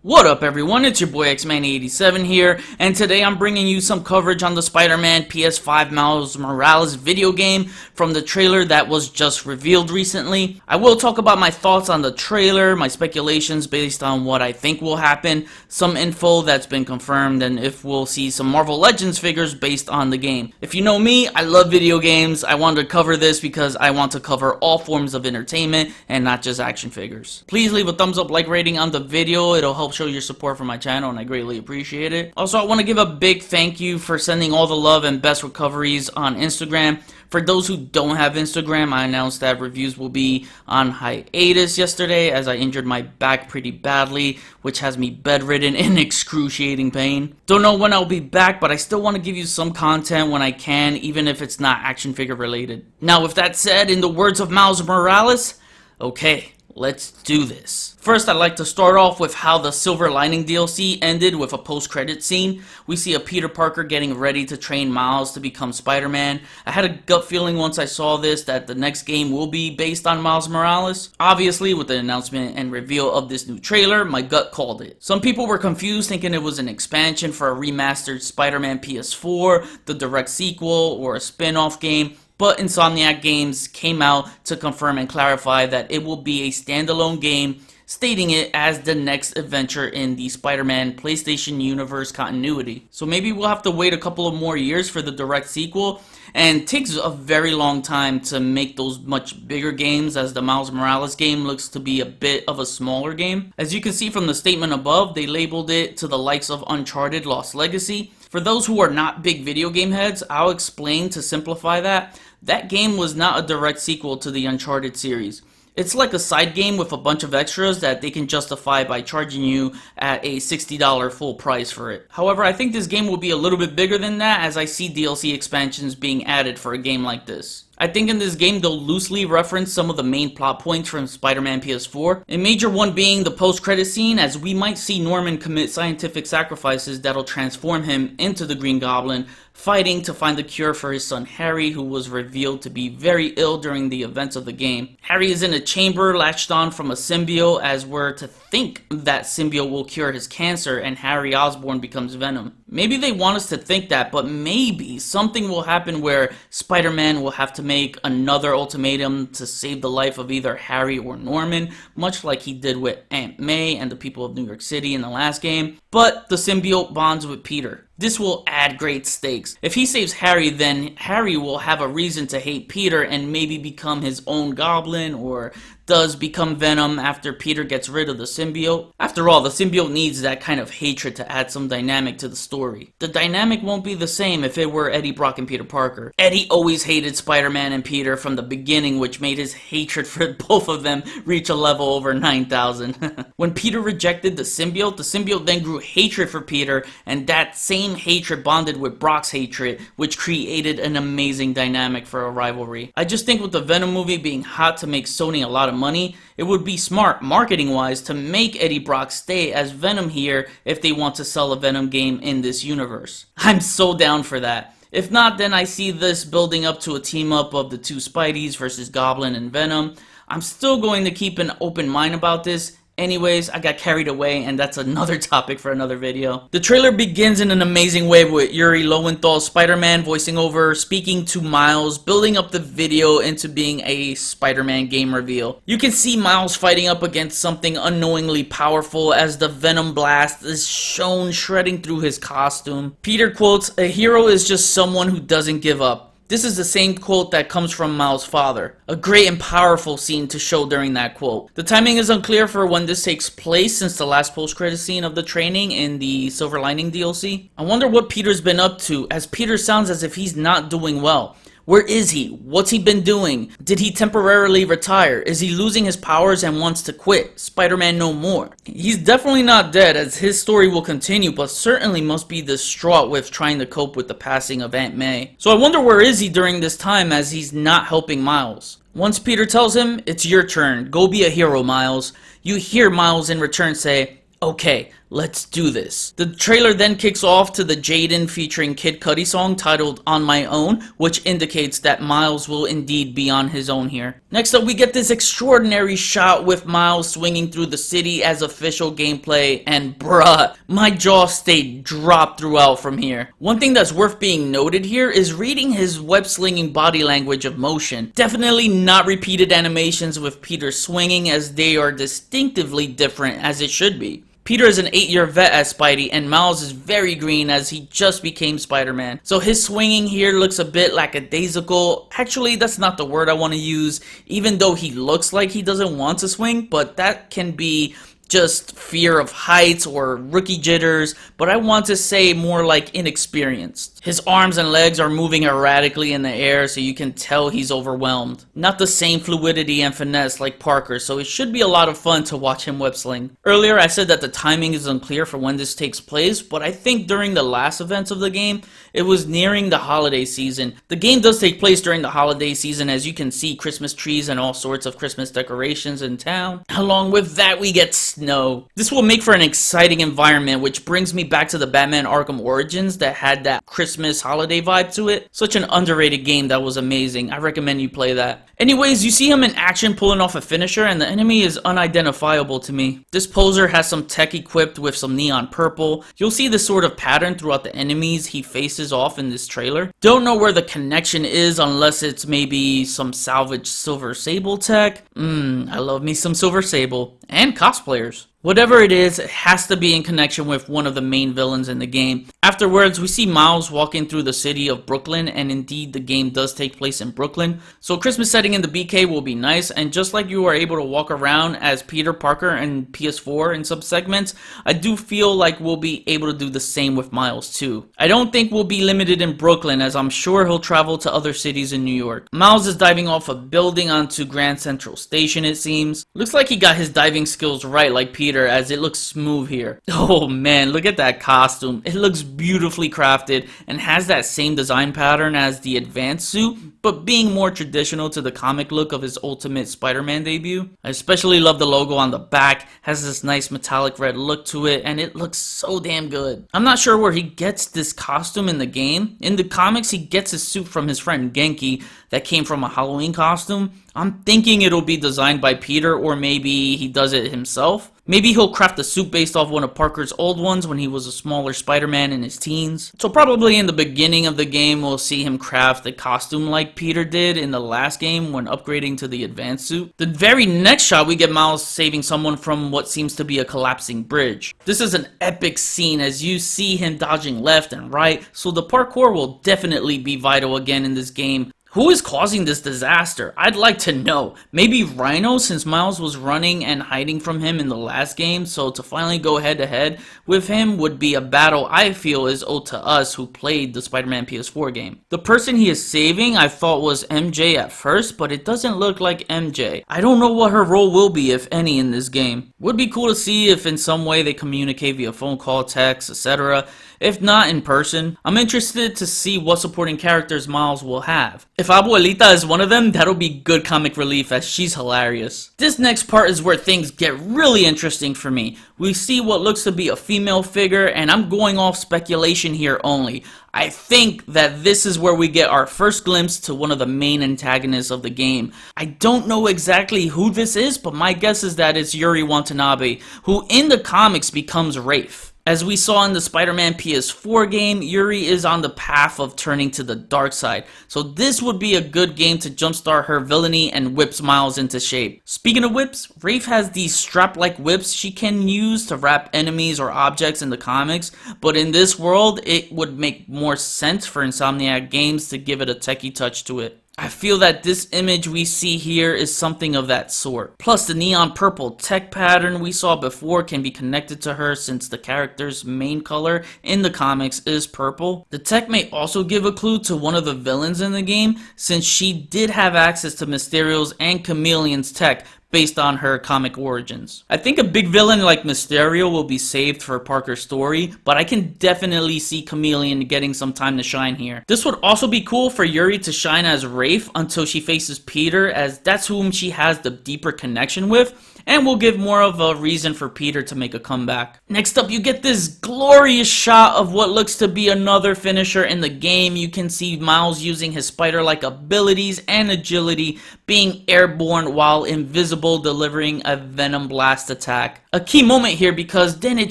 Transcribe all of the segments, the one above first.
What up everyone, it's your boy X-Man87 here, and today I'm bringing you some coverage on the Spider-Man PS5 Miles Morales video game from the trailer that was just revealed recently. I will talk about my thoughts on the trailer, my speculations based on what I think will happen, some info that's been confirmed, and if we'll see some Marvel Legends figures based on the game. If you know me, I love video games. I wanted to cover this because I want to cover all forms of entertainment and not just action figures. Please leave a thumbs up, like rating on the video. It'll help show your support for my channel and I greatly appreciate it. Also, I want to give a big thank you for sending all the love and best recoveries on Instagram. For those who don't have Instagram, I announced that reviews will be on hiatus yesterday as I injured my back pretty badly, which has me bedridden in excruciating pain. Don't know when I'll be back, but I still want to give you some content when I can, even if it's not action figure related. Now, with that said, in the words of Miles Morales, okay, let's do this. First, I'd like to start off with how the Silver Lining DLC ended with a post-credit scene. We see a Peter Parker getting ready to train Miles to become Spider-Man. I had a gut feeling once I saw this that the next game will be based on Miles Morales. Obviously, with the announcement and reveal of this new trailer, my gut called it. Some people were confused, thinking it was an expansion for a remastered Spider-Man PS4, the direct sequel, or a spin-off game. But Insomniac Games came out to confirm and clarify that it will be a standalone game, stating it as the next adventure in the Spider-Man PlayStation Universe continuity. So maybe we'll have to wait a couple of more years for the direct sequel, and it takes a very long time to make those much bigger games, as the Miles Morales game looks to be a bit of a smaller game. As you can see from the statement above, they labeled it to the likes of Uncharted Lost Legacy. For those who are not big video game heads, I'll explain to simplify that. That game was not a direct sequel to the Uncharted series. It's like a side game with a bunch of extras that they can justify by charging you at a $60 full price for it. However, I think this game will be a little bit bigger than that, as I see DLC expansions being added for a game like this. I think in this game they'll loosely reference some of the main plot points from Spider-Man PS4, a major one being the post-credit scene, as we might see Norman commit scientific sacrifices that'll transform him into the Green Goblin, fighting to find the cure for his son Harry, who was revealed to be very ill during the events of the game. Harry is in a chamber latched on from a symbiote, as we're to think that symbiote will cure his cancer and Harry Osborn becomes Venom. Maybe they want us to think that, but maybe something will happen where Spider-Man will have to make another ultimatum to save the life of either Harry or Norman, much like he did with Aunt May and the people of New York City in the last game. But the symbiote bonds with Peter. This will add great stakes. If he saves Harry, then Harry will have a reason to hate Peter and maybe become his own goblin, or does become Venom after Peter gets rid of the symbiote. After all, the symbiote needs that kind of hatred to add some dynamic to the story. The dynamic won't be the same if it were Eddie Brock and Peter Parker. Eddie always hated Spider-Man and Peter from the beginning, which made his hatred for both of them reach a level over 9,000. When Peter rejected the symbiote then grew hatred for Peter, and that same hatred bonded with Brock's hatred, which created an amazing dynamic for a rivalry. I just think with the Venom movie being hot to make Sony a lot of money, it would be smart marketing wise to make Eddie Brock stay as Venom here if they want to sell a Venom game in this universe. I'm so down for that. If not, then I see this building up to a team up of the two Spideys versus Goblin and Venom. I'm still going to keep an open mind about this. Anyways, I got carried away, and that's another topic for another video. The trailer begins in an amazing way with Yuri Lowenthal's Spider-Man voicing over, speaking to Miles, building up the video into being a Spider-Man game reveal. You can see Miles fighting up against something unknowingly powerful as the Venom blast is shown shredding through his costume. Peter quotes, "A hero is just someone who doesn't give up." This is the same quote that comes from Miles' father. A great and powerful scene to show during that quote. The timing is unclear for when this takes place, since the last post-credit scene of the training in the Silver Lining DLC. I wonder what Peter's been up to, as Peter sounds as if he's not doing well. Where is he? What's he been doing? Did he temporarily retire? Is he losing his powers and wants to quit? Spider-Man no more. He's definitely not dead, as his story will continue, but certainly must be distraught with trying to cope with the passing of Aunt May. So I wonder where is he during this time, as he's not helping Miles. Once Peter tells him, "It's your turn, go be a hero, Miles," you hear Miles in return say, "Okay, Let's do this. The trailer then kicks off to the Jaden featuring Kid Cudi song titled On My Own, which indicates that Miles will indeed be on his own here. Next up, we get this extraordinary shot with Miles swinging through the city as official gameplay, and bruh, my jaw stayed dropped throughout from here. One thing that's worth being noted here is reading his web-slinging body language of motion. Definitely not repeated animations with Peter swinging, as they are distinctively different, as it should be. Peter is an 8-year vet as Spidey, and Miles is very green as he just became Spider-Man. So his swinging here looks a bit lackadaisical. Actually, that's not the word I want to use, even though he looks like he doesn't want to swing, but that can be just fear of heights or rookie jitters, but I want to say more like inexperienced. His arms and legs are moving erratically in the air, so you can tell he's overwhelmed. Not the same fluidity and finesse like Parker, so it should be a lot of fun to watch him web sling. Earlier I said that the timing is unclear for when this takes place, but I think during the last events of the game, it was nearing the holiday season. The game does take place during the holiday season, as you can see Christmas trees and all sorts of Christmas decorations in town. Along with that, we get snow. This will make for an exciting environment, which brings me back to the Batman Arkham Origins that had that Christmas holiday vibe to it. Such an underrated game that was amazing. I recommend you play that. Anyways, you see him in action pulling off a finisher, and the enemy is unidentifiable to me. This poser has some tech equipped with some neon purple. You'll see this sort of pattern throughout the enemies he faces off in this trailer. Don't know where the connection is unless it's maybe some salvaged Silver Sable tech. I love me some Silver Sable. And cosplayers. Whatever it is, it has to be in connection with one of the main villains in the game. Afterwards, we see Miles walking through the city of Brooklyn, and indeed the game does take place in Brooklyn. So Christmas setting in the BK will be nice, and just like you are able to walk around as Peter Parker and PS4 in some segments, I do feel like we'll be able to do the same with Miles too. I don't think we'll be limited in Brooklyn, as I'm sure he'll travel to other cities in New York. Miles is diving off a building onto Grand Central Station, it seems. Looks like he got his diving skills right like Peter, as it looks smooth here. Oh man, look at that costume. It looks beautifully crafted and has that same design pattern as the advanced suit, but being more traditional to the comic look of his Ultimate Spider-Man debut. I especially love the logo on the back. Has this nice metallic red look to it, and it looks so damn good. I'm not sure where he gets this costume in the game. In the comics, he gets his suit from his friend Genki that came from a Halloween costume. I'm thinking it'll be designed by Peter, or maybe he does it himself. Maybe he'll craft a suit based off one of Parker's old ones when he was a smaller Spider-Man in his teens. So probably in the beginning of the game we'll see him craft a costume like Peter did in the last game when upgrading to the advanced suit. The very next shot we get Miles saving someone from what seems to be a collapsing bridge. This is an epic scene as you see him dodging left and right, so the parkour will definitely be vital again in this game. Who is causing this disaster? I'd like to know. Maybe Rhino, since Miles was running and hiding from him in the last game, so to finally go head to head with him would be a battle I feel is owed to us who played the Spider-Man PS4 game. The person he is saving I thought was MJ at first, but it doesn't look like MJ. I don't know what her role will be, if any, in this game. Would be cool to see if in some way they communicate via phone call, text, etc. If not in person. I'm interested to see what supporting characters Miles will have. If Abuelita is one of them, that'll be good comic relief as she's hilarious. This next part is where things get really interesting for me. We see what looks to be a female figure, and I'm going off speculation here only. I think that this is where we get our first glimpse to one of the main antagonists of the game. I don't know exactly who this is, but my guess is that it's Yuri Watanabe, who in the comics becomes Rafe. As we saw in the Spider-Man PS4 game, Yuri is on the path of turning to the dark side, so this would be a good game to jumpstart her villainy and whips Miles into shape. Speaking of whips, Rafe has these strap-like whips she can use to wrap enemies or objects in the comics, but in this world, it would make more sense for Insomniac Games to give it a techie touch to it. I feel that this image we see here is something of that sort. Plus the neon purple tech pattern we saw before can be connected to her since the character's main color in the comics is purple. The tech may also give a clue to one of the villains in the game since she did have access to Mysterio's and Chameleon's tech based on her comic origins. I think a big villain like Mysterio will be saved for Parker's story, but I can definitely see Chameleon getting some time to shine here. This would also be cool for Yuri to shine as Rafe until she faces Peter, as that's whom she has the deeper connection with, and will give more of a reason for Peter to make a comeback. Next up, you get this glorious shot of what looks to be another finisher in the game. You can see Miles using his spider-like abilities and agility, being airborne while invisible, delivering a Venom Blast attack. A key moment here because then it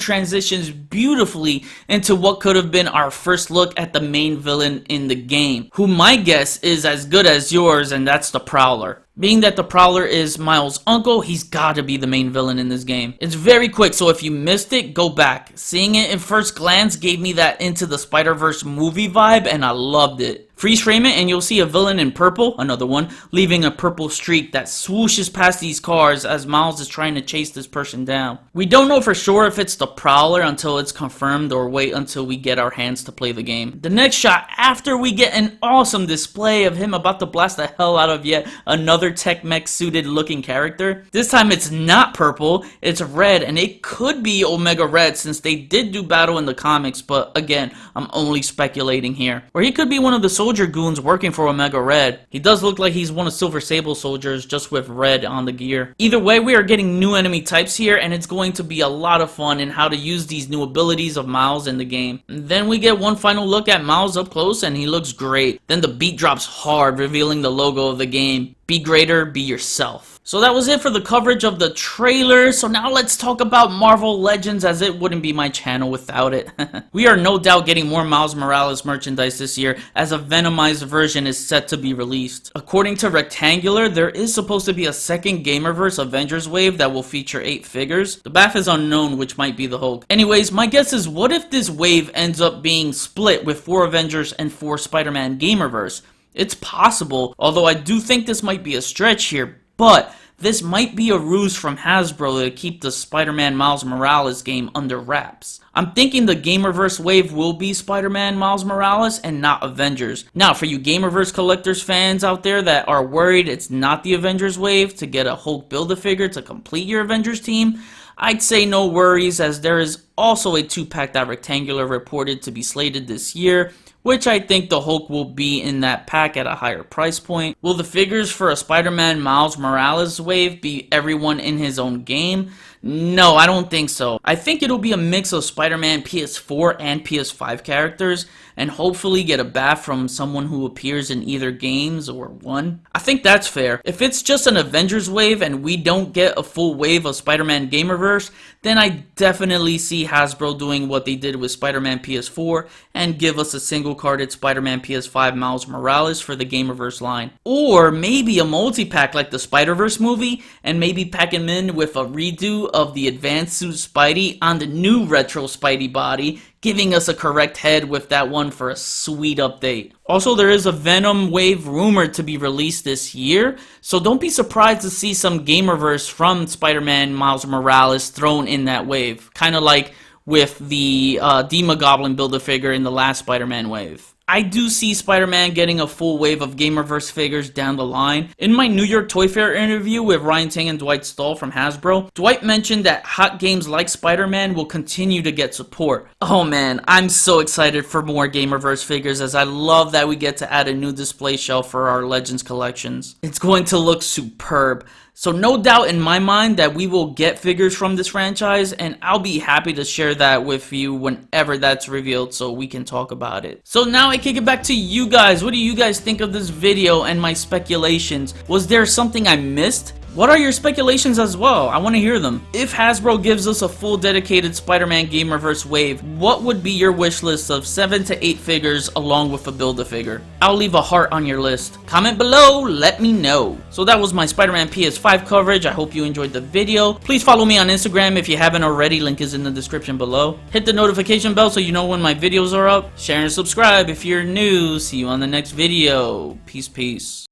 transitions beautifully into what could have been our first look at the main villain in the game, who my guess is as good as yours, and that's the Prowler. Being that the Prowler is Miles' uncle, he's gotta be the main villain in this game. It's very quick, so if you missed it, go back. Seeing it in first glance gave me that Into the Spider-Verse movie vibe, and I loved it. Freeze frame it and you'll see a villain in purple, another one, leaving a purple streak that swooshes past these cars as Miles is trying to chase this person down. We don't know for sure if it's the Prowler until it's confirmed, or wait until we get our hands to play the game. The next shot, after we get an awesome display of him about to blast the hell out of yet another tech-mech suited looking character. This time it's not purple, it's red, and it could be Omega Red since they did do battle in the comics, but again, I'm only speculating here. Or he could be one of the soldier goons working for Omega Red. He does look like he's one of Silver Sable's soldiers, just with red on the gear. Either way, we are getting new enemy types here, and it's going to be a lot of fun in how to use these new abilities of Miles in the game. And then we get one final look at Miles up close, and he looks great. Then the beat drops hard, revealing the logo of the game. Be greater, be yourself. So that was it for the coverage of the trailer. So now let's talk about Marvel Legends, as it wouldn't be my channel without it. We are no doubt getting more Miles Morales merchandise this year, as a Venomized version is set to be released. According to Rektangular, there is supposed to be a second Gamerverse Avengers wave that will feature 8 figures. The BAF is unknown, which might be the Hulk. Anyways, my guess is, what if this wave ends up being split with 4 Avengers and 4 Spider-Man Gamerverse? It's possible, although I do think this might be a stretch here, but this might be a ruse from Hasbro to keep the Spider-Man Miles Morales game under wraps. I'm thinking the Gamerverse wave will be Spider-Man Miles Morales and not Avengers. Now, for you Gamerverse collectors fans out there that are worried it's not the Avengers wave to get a Hulk Build-A-Figure to complete your Avengers team, I'd say no worries, as there is also a 2-pack that Rektangular reported to be slated this year, which I think the Hulk will be in that pack at a higher price point. Will the figures for a Spider-Man Miles Morales wave be everyone in his own game? No, I don't think so. I think it'll be a mix of Spider-Man PS4 and PS5 characters, and hopefully get a BAF from someone who appears in either games or one. I think that's fair. If it's just an Avengers wave and we don't get a full wave of Spider-Man Gamerverse, then I definitely see Hasbro doing what they did with Spider-Man PS4 and give us a single-carded Spider-Man PS5 Miles Morales for the Gamerverse line. Or maybe a multi-pack like the Spider-Verse movie, and maybe pack him in with a redo of the Advanced Suit Spidey on the new retro Spidey body, giving us a correct head with that one for a sweet update. Also, there is a Venom wave rumored to be released this year, so don't be surprised to see some Gamerverse from Spider-Man Miles Morales thrown in that wave, kind of like with the Demogoblin Build-A-Figure in the last Spider-Man wave. I do see Spider-Man getting a full wave of Gamerverse figures down the line. In my New York Toy Fair interview with Ryan Ting and Dwight Stahl from Hasbro, Dwight mentioned that hot games like Spider-Man will continue to get support. Oh man, I'm so excited for more Gamerverse figures, as I love that we get to add a new display shelf for our Legends collections. It's going to look superb. So no doubt in my mind that we will get figures from this franchise, and I'll be happy to share that with you whenever that's revealed so we can talk about it. So now I kick it back to you guys. What do you guys think of this video and my speculations? Was there something I missed? What are your speculations as well? I want to hear them. If Hasbro gives us a full dedicated Spider-Man Gamerverse wave, what would be your wish list of 7 to 8 figures along with a Build-A-Figure? I'll leave a heart on your list. Comment below, let me know. So that was my Spider-Man PS5 coverage. I hope you enjoyed the video. Please follow me on Instagram if you haven't already. Link is in the description below. Hit the notification bell so you know when my videos are up. Share and subscribe if you're new. See you on the next video. Peace, peace.